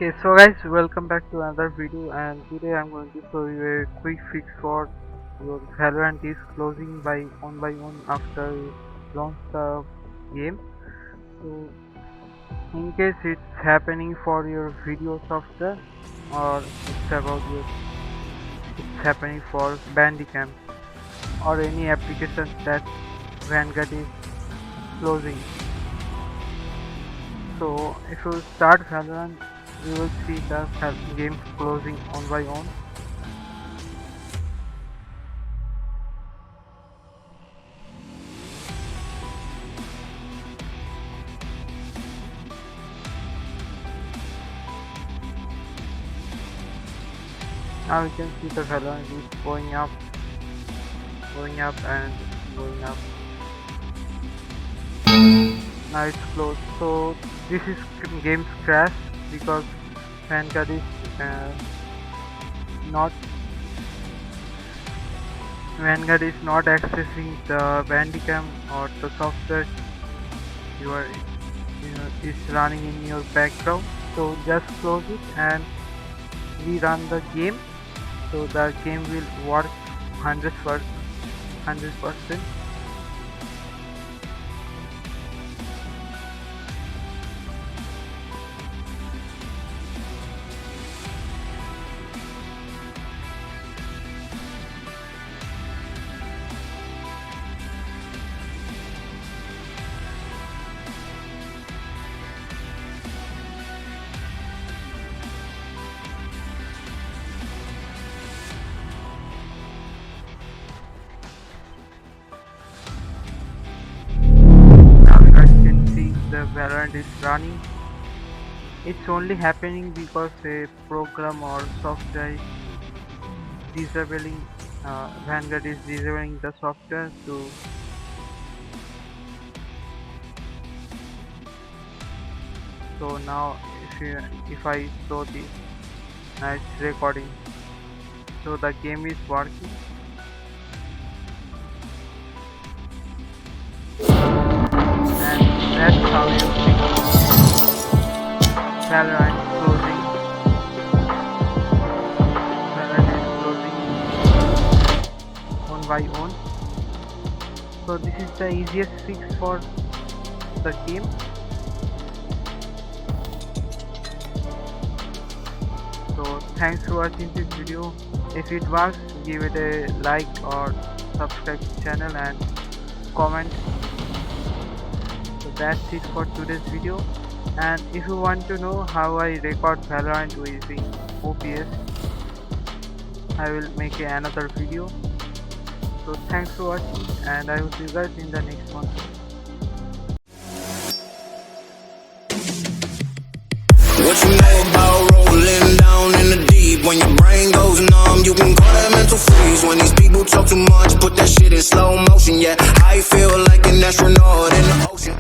Okay, so guys, welcome back to another video, and today I'm going to show you a quick fix for your Valorant is closing by one after you launch the game. So in case it's happening for your video software, or it's happening for Bandicam or any application that Vanguard is closing. So if you start Valorant, you will see the game closing one by one. Now you can see the Valorant is going up and going up. Now it's closed. So this is game's crash because Vanguard is not accessing the Bandicam or the software is running in your background. So just close it and rerun the game. So the game will work 100%. The Valorant is running. It's only happening because a program or software is disabling. Vanguard is disabling the software to. So now, if I show this, now it's recording. So the game is working. That's how you see Valorant closing. Valorant is closing one by one. So this is the easiest fix for the game. So thanks for watching this video. If it works, give it a like or subscribe to the channel and comment. That's it for today's video, and if you want to know how I record Valorant using OBS, I will make another video. So thanks for watching, and I will see you guys in the next one. What you know about rolling down in the deep? When your brain goes numb, you can call that mental freeze. When these people talk too much, put that shit in slow motion. Yeah, I feel like an astronaut in the ocean.